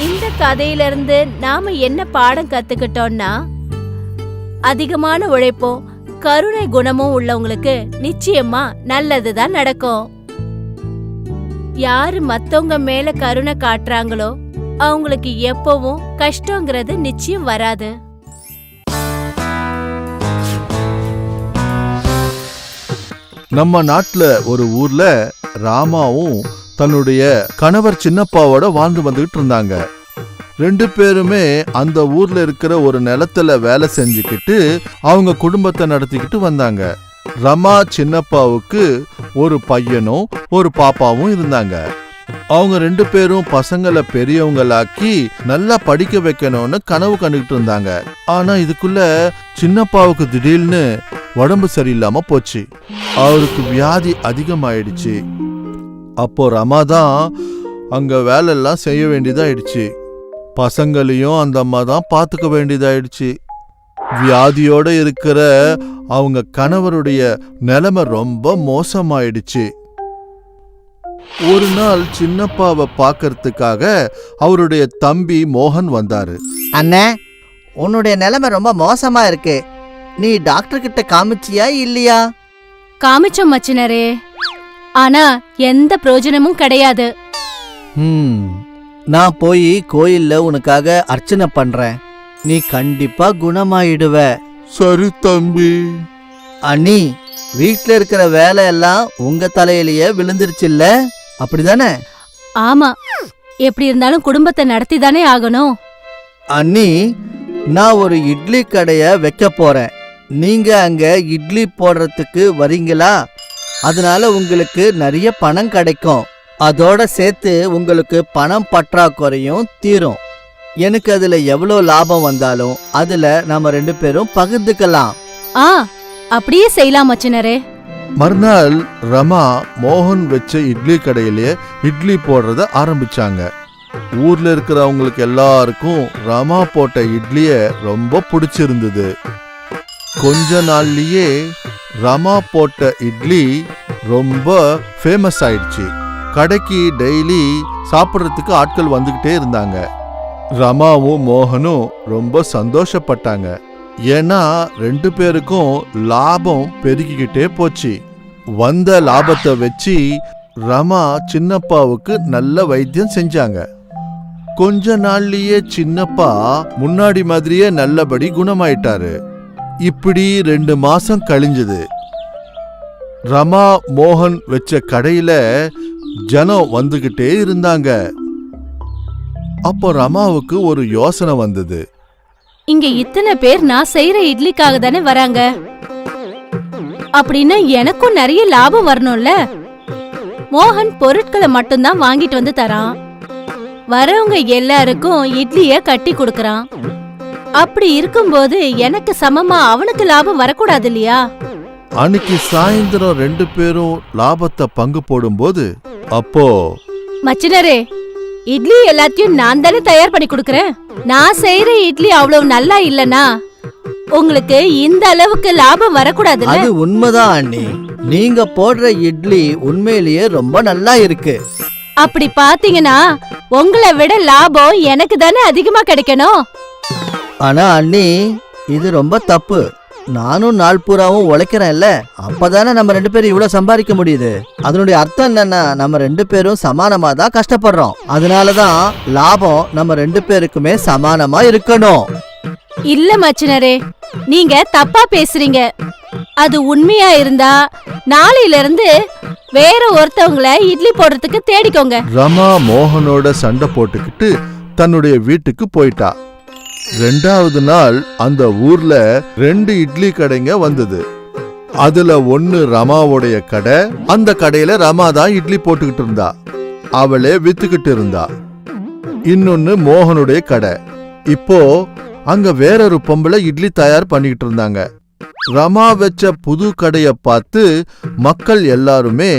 இந்த கதையில இருந்து நாம என்ன பாடம் கத்துக்கிட்டோம்னா, அதிகமான உழைப்பும் கருணை குணமும் உள்ளவங்களுக்கு நிச்சயமா நல்லதுதான் நடக்கும். யாரு மத்தவங்க மேல கருணை காட்டுறாங்களோ அவங்களுக்கு எப்பவும் கஷ்டங்கிறது நிச்சயம் வராது. நம்ம நாட்டுல ஒரு ஊர்ல ராமாவும் தன்னுடைய கணவர் சின்னப்பாவோட வாழ்ந்து வந்துகிட்டு இருந்தாங்க. 2 பேருமே அந்த ஊர்ல இருக்கிற ஒரு நிலத்துல வேலை செஞ்சுக்கிட்டு அவங்க குடும்பத்தை நடத்திக்கிட்டு வந்தாங்க. ரமா சின்னப்பாவுக்கு ஒரு பையனும் ஒரு பாப்பாவும் இருந்தாங்க. அவங்க 2 பேரும் பசங்களை பெரியவங்களாக்கி நல்லா படிக்க வைக்கணும்னு கனவு கண்டுகிட்டு இருந்தாங்க. ஆனா இதுக்குள்ள சின்னப்பாவுக்கு திடீர்னு உடம்பு சரியில்லாம போச்சு. அவருக்கு வியாதி அதிகமாயிடுச்சு. அப்போ ரமா தான் அங்க வேலையெல்லாம் செய்ய வேண்டியதாயிடுச்சு. பசங்களையும் அந்த அம்மா தான் பார்த்துக்க வேண்டியதாயிடுச்சு. வியாதியோட இருக்கிற அவங்க கணவருடைய நிலைமை ரொம்ப மோசமாயிடுச்சு. ஒரு நாள் சின்னப்பாவை பார்க்கறதுக்காக அவருடைய தம்பி மோகன் வந்தாரு. அண்ணே, உன்னுடைய நிலைமை ரொம்ப மோசமா இருக்கு. நீ டாக்டர் கிட்ட காமிச்சியா இல்லையா? காமிச்சோம் மச்சினரே, ஆனா எந்த பிரயோஜனமும் கிடையாது. நான் போய் கோயில்ல உனக்காக அர்ச்சனை பண்றேன். நீ கண்டிப்பா குணமாயிடுவ. சரி தம்பி. அண்ணி, வீட்ல இருக்கிற வேலை எல்லாம் உங்க தலையிலேயே விழுந்துருச்சுல்ல, அப்படிதானே? ஆமா, எப்படி இருந்தாலும் குடும்பத்தை நடத்தி தானே ஆகணும். அண்ணி, நான் ஒரு இட்லி கடைய வைக்க போறேன். நீங்க அங்க இட்லி போடுறதுக்கு வரீங்களா? அதனால உங்களுக்கு நிறைய பணம் கிடைக்கும். அதோட சேர்த்து உங்களுக்கு பணம் பற்றாக்குறையும் தீரும். எனக்கு அதுல எவ்வளவு லாபம் வந்தாலும் அதுல நாம 2 பேரும் பகிர்ந்துக்கலாம். அப்படியே செய்யலாம் மச்சினரே. மறுநாள் ரமா மோகன் வச்ச இட்லி கடையிலே இட்லி போடுறத ஆரம்பிச்சாங்க. ஊர்ல இருக்கிறவங்களுக்கு எல்லாருக்கும் ரமா போட்ட இட்லிய ரொம்ப பிடிச்சிருந்தது. கொஞ்ச நாள்லயே ரமா போட்ட இட்லி ரொம்ப ஃபேமஸ் ஆயிடுச்சு. கடைக்கு டெய்லி சாப்பிட்றதுக்கு ஆட்கள் வந்துகிட்டே இருந்தாங்க. ரமாவும் மோகனும் ரொம்ப சந்தோஷப்பட்டாங்க. ஏன்னா 2 பேருக்கும் லாபம் பெருகிக்கிட்டே போச்சு. வந்த லாபத்தை வச்சு ரமா சின்னப்பாவுக்கு நல்ல வைத்தியம் செஞ்சாங்க. கொஞ்ச நாள்லயே சின்னப்பா முன்னாடி மாதிரியே நல்லபடி குணமாயிட்டாரு. இப்படி 2 மாசம் கழிஞ்சது. ரமா மோகன் வச்ச கடையில ஜனம் வந்துகிட்டே இருந்தாங்க. அப்போ ரமாவுக்கு ஒரு யோசனை வந்தது. இங்க இத்தனை பேர் நான் செய்யற இட்லிக்காக தானே வராங்க. அப்படின்னா எனக்கும் நிறைய லாபம் வரணும்ல. மோகன் பொருட்களை மட்டும்தான் வாங்கிட்டு வந்து தரான். வரவங்க எல்லாருக்கும் இட்லிய கட்டி கொடுக்கறான். அப்படி இருக்கும்போது எனக்கு சமமா அவனுக்கு லாபம் வரக்கூடாது இல்லையா? அன்னைக்கு சாயந்தரம் 2 பேரும் லாபத்தை பங்கு போடும்போது அப்போ மச்சினரே, இட்லி எல்லாத்தையும் நான் தானே தயார் பண்ணி கொடுக்கறேன். நான் செய்யற இட்லி அவ்வளவு நல்லா இல்லனா உங்களுக்கு இந்த அளவுக்கு லாபம் வரக்கூடாது. அது உண்மைதான் அண்ணி. நீங்க போடுற இட்லி உண்மையிலேயே ரொம்ப நல்லா இருக்கு. அப்படி பாத்தீங்கன்னா உங்களை விட லாபம் எனக்கு தானே அதிகமா கிடைக்கணும். ஆனா அண்ணி, இது ரொம்ப தப்பு. நானும் நாள் பூராவும் உழைக்கிறேன்ல, அப்பதானே நம்ம 2 பேரும் இவ்வளவு சம்பாதிக்க முடியுது. அதனுடைய அர்த்தம் என்னன்னா, நம்ம 2 பேரும் சமானமா தான் கஷ்டப்படுறோம். அதனாலதான் லாபம் நம்ம 2 பேருக்குமே சமானமா இருக்கணும். இல்ல மச்சினரே, நீங்க தப்பா பேசுறீங்க. அது உண்மையா இருந்தா நாளையில இருந்து வேற ஒருத்தவங்கள இட்லி போடுறதுக்கு தேடிக்கோங்க. ரமா மோகனோட சண்டை போட்டுக்கிட்டு தன்னுடைய வீட்டுக்கு போயிட்டா. 2வது நாள் அந்த ஊர்ல 2 இட்லி கடைங்க வந்தது. அதுல ஒன்னு ரமாவுடைய கடை. அந்த கடையில ரமா தான் இட்லி போட்டுக்கிட்டு இருந்தா, அவளே வித்துக்கிட்டு இருந்தா. இன்னொன்னு மோகனுடைய கடை. இப்போ அங்க வேறொரு பொம்பளை இட்லி தயார் பண்ணிக்கிட்டு இருந்தாங்க. ரமா வச்ச புது கடைய பார்த்து மக்கள் எல்லாருமே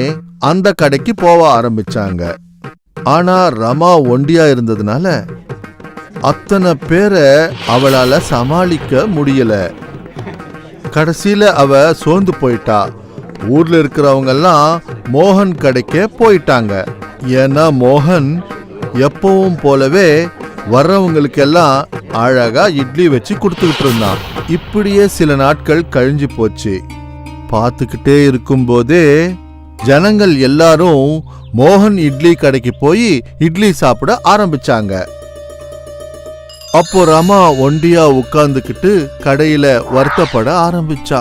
அந்த கடைக்கு போக ஆரம்பிச்சாங்க. ஆனா ரமா ஒண்டியா இருந்ததுனால அத்தனை பேரை அவளால சமாளிக்க முடியல. கடைசியில அவ சோர்ந்து போயிட்டா. ஊர்ல இருக்கிறவங்க எல்லாம் மோகன் கடைக்கே போயிட்டாங்க. ஏன்னா மோகன் எப்பவும் போலவே வர்றவங்களுக்கெல்லாம் அழகா இட்லி வச்சு கொடுத்துக்கிட்டு இருந்தான். இப்படியே சில நாட்கள் கழிஞ்சு போச்சு. பார்த்துக்கிட்டே இருக்கும்போதே ஜனங்கள் எல்லாரும் மோகன் இட்லி கடைக்கு போய் இட்லி சாப்பிட ஆரம்பிச்சாங்க. அப்போ ரமா ஒண்டியா உட்கார்ந்துக்கிட்டு கடையில வருத்தப்பட ஆரம்பிச்சா.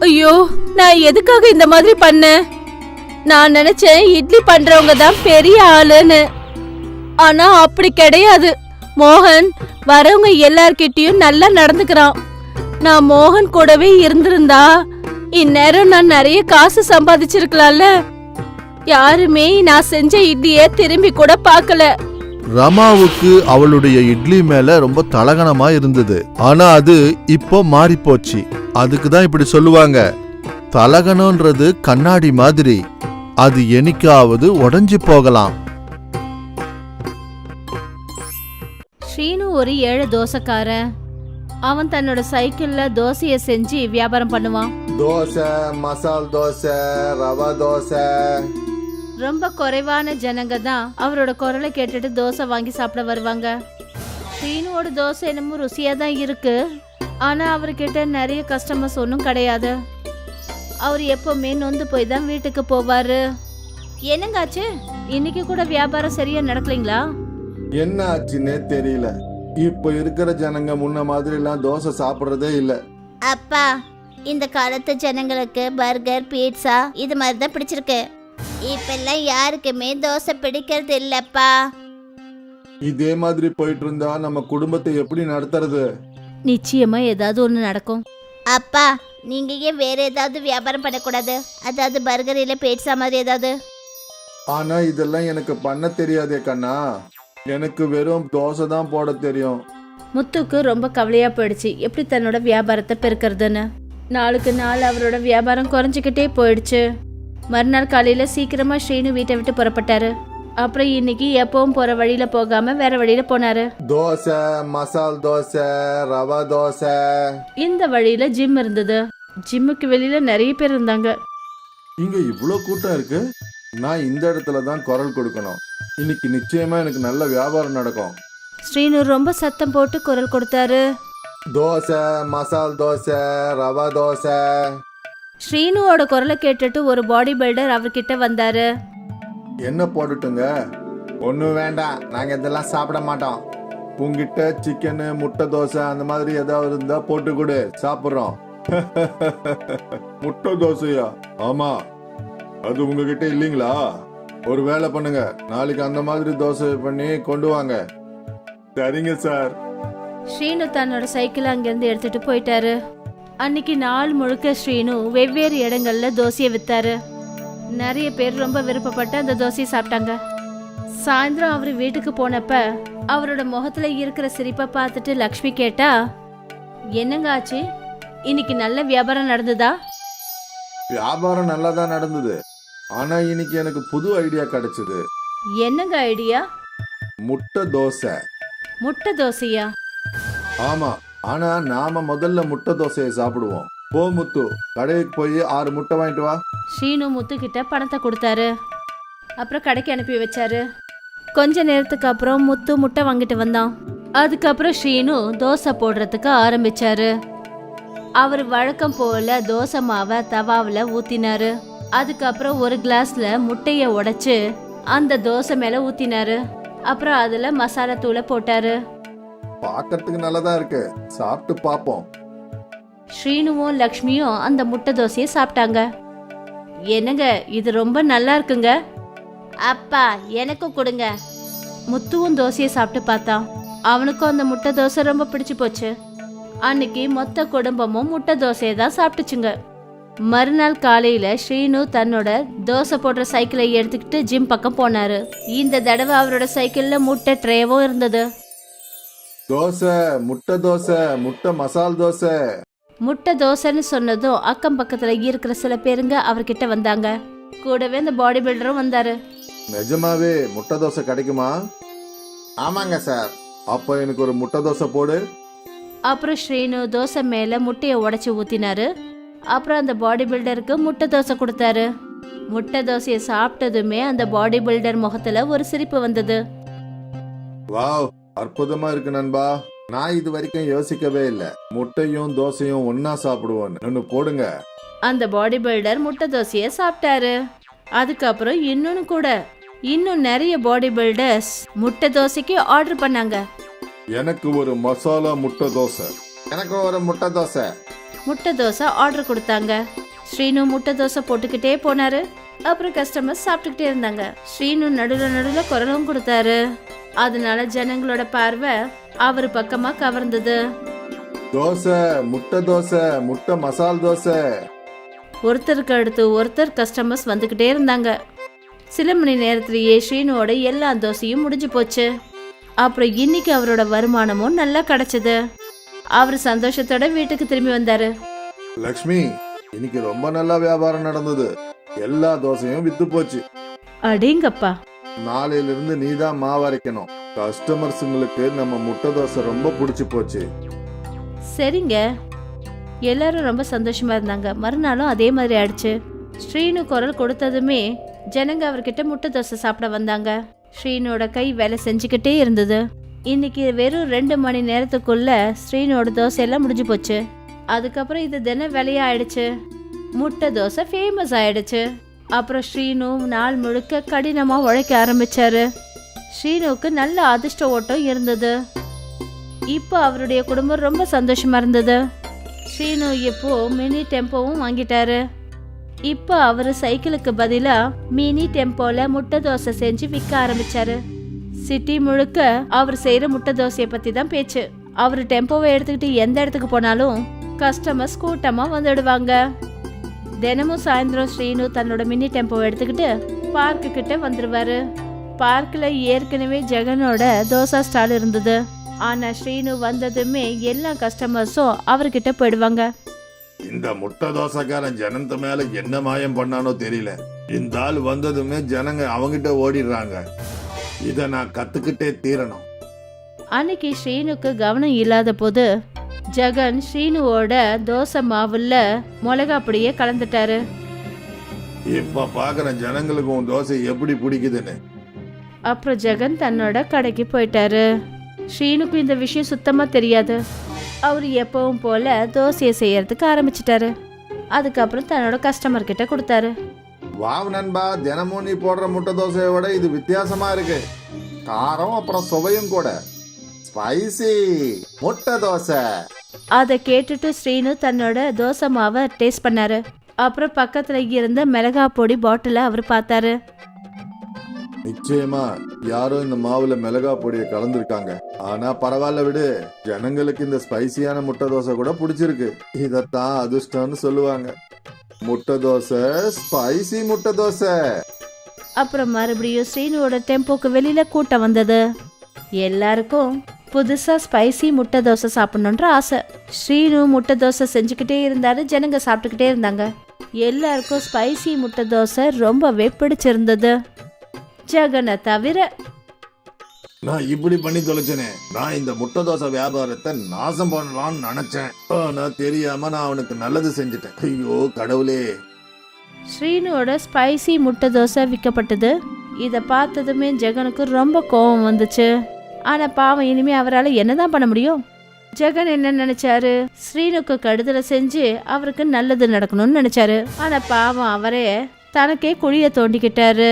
ஐயோ, நான் எதுக்காக இந்த மாதிரி பண்ணேன்? நான் நினைச்சேன் இட்லி பண்றவங்க தான் பெரிய ஆளுன்னு. ஆனா அப்படி கிடையாது. மோகன் வரவங்க எல்லார்கிட்டயும் நல்லா நடந்துக்கிறான். நான் மோகன் கூடவே இருந்திருந்தா இந்நேரம் நான் நிறைய காசு சம்பாதிச்சிருக்கலாம்ல. யாருமே நான் செஞ்ச இட்லிய திரும்பி கூட பார்க்கல. ரமாவுக்கு அவளுடைய இட்லி மேல ரொம்ப தலகணமா இருந்தது. ஆனா அது இப்போ மாறி போச்சு. அதுக்கு தான் இப்படி சொல்லுவாங்க, தலகணம்ன்றது கண்ணாடி மாதிரி, அது என்னைக்காவது உடைஞ்சு போகலாம். ஸ்ரீனு ஒரு ஏழை தோசைக்காரன். அவன் தன்னோட சைக்கிள்ல தோசைய செஞ்சு வியாபாரம் பண்ணுவான். தோசை, மசால் தோசை, ரவா தோசை. ரொம்ப குறைவான ஜனங்க தான் அவரோட குரலை கேட்டுட்டு தோசை வாங்கி சாப்பிட வருவாங்க. ஸ்ரீனுவோட தோசை என்னமோ ருசியா தான் இருக்கு. ஆனா அவர்கிட்ட நிறைய கஸ்டமர்ஸ் ஒன்றும் கிடையாது. அவர் எப்பவுமே நொந்து போய் தான் வீட்டுக்கு போவாரு. என்னங்காச்சு, இன்னைக்கு கூட வியாபாரம் சரியா நடக்கலைங்களா? என்ன ஆச்சுன்னே தெரியல. இப்ப இருக்கிற ஜனங்க முன்ன மாதிரி எல்லாம் தோசை சாப்பிடுறதே இல்ல. அப்பா, இந்த காலத்து ஜனங்களுக்கு பர்கர், பீட்சா இது மாதிரி தான் பிடிச்சிருக்கு. இப்பெல்லாம் யாருக்குமே தோசை பிடிக்கிறது இல்லப்பா. இதே மாதிரி போயிட்டு இருந்தா நம்ம குடும்பத்தை எப்படி நடத்துறது? நிச்சயமா ஏதாவது ஒண்ணு நடக்கும். அப்பா, நீங்க ஏன் வேற ஏதாவது வியாபாரம் பண்ணக்கூடாது? அதாவது பர்கர் இல்ல பீட்சா மாதிரி ஏதாவது. ஆனா இதெல்லாம் எனக்கு பண்ண தெரியாதே கண்ணா. எனக்கு வெறும் தோசை தான் போட தெரியும். முத்துக்கு ரொம்ப கவலையா போயிடுச்சு, எப்படி தன்னோட வியாபாரத்தை பெருக்கிறதுன்னு. நாளுக்கு நாள் அவரோட வியாபாரம் குறைஞ்சிக்கிட்டே போயிடுச்சு. மறுநாள் காலையில சீக்கிரமா ஸ்ரீனு வீட்டை விட்டு புறப்பட்டாரு. அப்புறம் இன்னைக்கு எப்பவும் போற வழியில போகாம வேற வழியில போனாரு. தோசை, மசால் தோசை, ரவா தோசை. இந்த வழியில ஜிம் இருந்தது. ஜிம்முக்கு வெளியில நிறைய பேர் இருந்தாங்க. இங்க இவ்ளோ கூட்டம் இருக்கு. நான் இந்த இடத்துல தான் குரல் கொடுக்கணும். இன்னைக்கு நிச்சயமா எனக்கு நல்ல வியாபாரம் நடக்கும். ஸ்ரீனு ரொம்ப சத்தம் போட்டு குரல் கொடுத்தாரு. தோசை, மசால் தோசை, ரவா தோசை. ஸ்ரீனுவோட குரலை கேட்டுட்டு ஒரு பாடி பில்டர் அவர்கிட்ட வந்தாரு. என்ன போட்டுட்டுங்க? ஒன்றும் வேண்டாம், நாங்க இதெல்லாம் சாப்பிட மாட்டோம். உங்ககிட்ட சிக்கனு, முட்டை தோசை அந்த மாதிரி ஏதாவது இருந்தா போட்டு கொடு, சாப்பிட்றோம். முட்டை தோசையா? ஆமா, அது உங்ககிட்ட இல்லைங்களா? ஒரு வேலை பண்ணுங்க, நாளைக்கு அந்த மாதிரி தோசை பண்ணி கொண்டு வாங்க. சரிங்க சார். ஸ்ரீனு தன்னோட சைக்கிள் அங்கிருந்து எடுத்துட்டு போயிட்டாரு. அன்னைக்கு நாள் முழுக்க ஸ்ரீனு வெவ்வேறு இடங்கள்ல தோசையை வித்தாரு. நிறைய பேர் ரொம்ப விருப்பப்பட்டு அந்த தோசையை சாப்பிட்டாங்க. சாயந்தரம் அவரு வீட்டுக்கு போனப்ப அவரோட முகத்துல இருக்கிற சிரிப்பை பார்த்துட்டு லக்ஷ்மி கேட்டா, என்னங்க ஆச்சு, இன்னைக்கு நல்ல வியாபாரம் நடந்ததா? வியாபாரம் நல்லா தான் நடந்தது. ஆனா இன்னைக்கு எனக்கு புது ஐடியா கிடைச்சது. என்னங்க ஐடியா? முட்டை தோசை. முட்டை தோசையா? ஆமா, ஆனா நாம முதல்ல முட்டை தோசையை சாப்பிடுவோம். போ முத்து, கடைக்கு போய் 6 முட்டை வாங்கிட்டு வா. ஸ்ரீனு முத்து கிட்ட பணத்தை கொடுத்தாரு. அப்புறம் கடைக்கு அனுப்பி வச்சாரு. கொஞ்ச நேரத்துக்கு அப்புறம் முத்து முட்டை வாங்கிட்டு வந்தான். அதுக்கப்புறம் ஸ்ரீனு தோசை போடுறதுக்கு ஆரம்பிச்சாரு. அவர் வழக்கம் போல தோசை மாவை தவாவில் ஊத்தினாரு. அதுக்கப்புறம் ஒரு கிளாஸ்ல முட்டைய உடைச்சு அந்த தோசை மேல ஊத்தினாரு. அப்புறம் அதுல மசாலா தூளை போட்டாரு. பார்க்கறதுக்கு நல்லதா இருக்கு, சாப்பிட்டு பாப்போம். ஸ்ரீனுவும் லக்ஷ்மியும் அந்த முட்டை தோசையை சாப்பிட்டாங்க. என்னங்க, இது ரொம்ப நல்லா இருக்குங்க. அப்பா எனக்கும் கொடுங்க. முத்துவும் தோசையை சாப்பிட்டு பார்த்தான். அவனுக்கும் அந்த முட்டை தோசை ரொம்ப பிடிச்சு போச்சு. அன்னைக்கு மொத்த குடும்பமும் முட்டை தோசையை தான் சாப்பிட்டுச்சுங்க. மறுநாள் காலையில ஸ்ரீனு தன்னோட தோசை போடுற சைக்கிளை எடுத்துக்கிட்டு ஜிம் பக்கம் போனாரு. இந்த தடவை அவரோட சைக்கிள்ல முட்டை ட்ரேவும் இருந்தது. தோசை, முட்டை தோசை, முட்டை மசால் தோசை. முட்டை தோசைன்னு சொன்னதும் அக்கம் பக்கத்துல இருக்கிற சில பேருங்க அவர்கிட்ட வந்தாங்க. கூடவே இந்த பாடி பில்டரும் வந்தாரு. நிஜமாவே முட்டை தோசை கிடைக்குமா? ஆமாங்க சார். அப்போ எனக்கு ஒரு முட்டை தோசை போடு. அப்புறம் ஸ்ரீனு தோசை மேல முட்டையை உடைச்சு ஊத்தினாரு. அப்புறம் அந்த பாடி பில்டருக்கு முட்டை தோசை கொடுத்தாரு. முட்டை தோசையை சாப்பிட்டதுமே அந்த பாடி பில்டர் முகத்துல ஒரு சிரிப்பு வந்தது. வாவ், அற்புதமா இருக்கு நண்பா. நான் இது வரைக்கும் யோசிக்கவே இல்ல, முட்டையும் தோசையும் ஒன்னா சாப்பிடுவோன்னு. ஒன்னு போடுங்க. அந்த பாடி பில்டர் முட்டை தோசையை சாப்பிட்டாரு. அதுக்கப்புறம் இன்னும் நிறைய பாடி பில்டர்ஸ் முட்டை தோசைக்கு ஆர்டர் பண்ணாங்க. எனக்கு ஒரு மசாலா முட்டை தோசை. எனக்கு ஒரு முட்டை தோசை. முட்டை தோசை ஆர்டர் கொடுத்தாங்க. ஸ்ரீனு முட்டை தோசை போட்டுக்கிட்டே போனாரு. அப்புறம் கஸ்டமர்ஸ் சாப்பிட்டுக்கிட்டே இருந்தாங்க. ஸ்ரீனு நடுல குரலும் கொடுத்தாரு. அதனால ஜனங்களோட பார்வை அவர் பக்கமா கவர்ந்தது. தோசை, முட்டை தோசை, முட்டை மசால் தோசை. ஒருத்தருக்கு அடுத்து ஒருத்தர் கஸ்டமர்ஸ் வந்துக்கிட்டே இருந்தாங்க. சில மணி நேரத்திலேயே ஸ்ரீனுவோட எல்லா தோசையும் முடிஞ்சு போச்சு. அப்புறம் இன்னைக்கு அவரோட வருமானமும் நல்லா கிடைச்சது. அவர் சந்தோஷத்தோட வீட்டுக்கு திரும்பி வந்தாரு. லக்ஷ்மி, இன்னைக்கு ரொம்ப நல்லா வியாபாரம் நடந்தது. எல்லா தோசையும் வித்து போச்சு. அடேங்கப்பா. நாளையில இருந்து நீதான் மாவு அரைக்கணும். கஸ்டமர்ஸுங்களுக்கு நம்ம முட்டை தோசை ரொம்ப பிடிச்சு போச்சு. சரிங்க. எல்லாரும் ரொம்ப சந்தோஷமா இருந்தாங்க. மறுநாளும் அதே மாதிரி ஆயிடுச்சு. ஸ்ரீனு குரல் கொடுத்ததுமே ஜனங்க அவர்கிட்ட முட்டை தோசை சாப்பிட வந்தாங்க. ஸ்ரீனோட கை வேலை செஞ்சுக்கிட்டே இருந்தது. இன்னைக்கு வெறும் 2 மணி நேரத்துக்குள்ள ஸ்ரீனோட தோசை எல்லாம் முடிஞ்சு போச்சு. அதுக்கப்புறம் இது தின வேலையா ஆயிடுச்சு. முட்டை தோசை ஃபேமஸ் ஆயிடுச்சு. அப்புறம் ஸ்ரீனு நாள் முழுக்க கடினமா உழைக்க ஆரம்பிச்சாரு. ஸ்ரீனுவுக்கு நல்ல அதிர்ஷ்ட ஓட்டம் இருந்தது. இப்போ அவருடைய குடும்பம் ரொம்ப சந்தோஷமா இருந்தது. ஸ்ரீனு இப்போ மினி டெம்போவும் வாங்கிட்டாரு. இப்போ அவரு சைக்கிளுக்கு பதிலா மினி டெம்போல முட்டை தோசை செஞ்சு விற்க ஆரம்பிச்சாரு. சிட்டி முழுக்க அவர் செய்யற முட்டை தோசையை பத்தி தான் பேச்சு. அவர் டெம்போவை எடுத்துக்கிட்டு எந்த இடத்துக்கு போனாலும் கஸ்டமர்ஸ் கூட்டமா வந்துடுவாங்க. தினமும் சாயந்தரம் ஸ்ரீனு தன்னோட மினி டெம்போவை எடுத்துக்கிட்டு பார்க்கு கிட்ட வந்துருவாரு. பார்க்ல ஏற்கனவே ஜெகனோட தோசை ஸ்டால் இருந்தது. ஆனா ஸ்ரீனு வந்ததுமே எல்லா கஸ்டமர்ஸும் அவர்கிட்ட போயிடுவாங்க. இந்த முட்டை தோசைக்காரன் ஜனந்த மேல என்ன மாயம் பண்ணானோ தெரியல. இந்த ஆள் வந்ததுமே ஜனங்க அவங்கிட்ட ஓடிடுறாங்க. இத நான் கத்துக்கிட்டே தீரணும். அன்னைக்கு ஸ்ரீனுக்கு கவனம் இல்லாத போது ஜெகன் ஸ்ரீனுவோட தோசை மாவுல மிளகா பொடியே கலந்துட்டாரு. இப்ப பாக்குற ஜனங்களுக்கு உன் தோசை எப்படி பிடிக்குதுன்னு. அப்புறம் ஜெகன் தன்னோட கடைக்கு போயிட்டாரு. ஸ்ரீனுக்கு இந்த விஷயம் சுத்தமா தெரியாது. அவர் எப்பவும் போல தோசையை செய்யறதுக்கு ஆரம்பிச்சிட்டாரு. அதுக்கப்புறம் தன்னோட கஸ்டமர் கிட்ட கொடுத்தாரு. வாவ் நண்பா, தினமும் நீ போடுற முட்டை தோசையை விட இது வித்தியாசமா இருக்கு. காரம் அப்புறம் சுவையும் கூட. ஸ்பைசி முட்டை தோசை. அதை கேட்டுட்டு ஸ்ரீனு தன்னோட தோசை மாவை டேஸ்ட் பண்ணாரு. அப்புறம் பக்கத்துல இருந்த மிளகா பொடி பாட்டில அவர் பார்த்தாரு. நிச்சயமா யாரோ இந்த மாவுல மிளகா பொடியை கலந்துருக்காங்க. ஆனா பரவாயில்ல விடு, ஜனங்களுக்கு இந்த ஸ்பைசியான முட்டை தோசை கூட பிடிச்சிருக்கு. இதத்தான் அதிர்ஷ்டம்னு சொல்லுவாங்க. முட்டை தோசை, ஸ்பைசி முட்டை தோசை. அப்புறம் மறுபடியும் ஸ்ரீனுவோட டெம்போக்கு வெளியில கூட்டம் வந்தது. எல்லாருக்கும் புதுசா ஸ்பைசி முட்டை தோசை சாப்பிடணுன்ற ஆசை. ஸ்ரீனு முட்டை தோசை செஞ்சுக்கிட்டே இருந்தாரு. ஜனங்க சாப்பிட்டுக்கிட்டே இருந்தாங்க. எல்லாருக்கும் ஸ்பைசி முட்டை தோசை ரொம்பவே பிடிச்சிருந்தது, ஜெகனை தவிர. நான் இப்படி பண்ணி தொலைச்சனே. நான் இந்த முட்டை தோசை வியாபாரத்தை நாசம் பண்ணலாம்னு நினைச்சேன். ஆனா தெரியாம நான் அவனுக்கு நல்லது செஞ்சுட்டேன். ஐயோ கடவுளே. ஸ்ரீனுவோட ஸ்பைசி முட்டை தோசை விற்கப்பட்டது. இத பார்த்ததுமே ஜெகனுக்கு ரொம்ப கோபம் வந்துச்சு. ஆனா பாவம், இனிமே அவரால் என்னதான் பண்ண முடியும்? ஜெகன் என்ன நினைச்சாரு, ஸ்ரீனுக்கு கடுதலை செஞ்சு அவருக்கு நல்லது நடக்கணும்னு நினைச்சாரு. ஆனா பாவம், அவரே தனக்கே குழிய தோண்டிக்கிட்டாரு.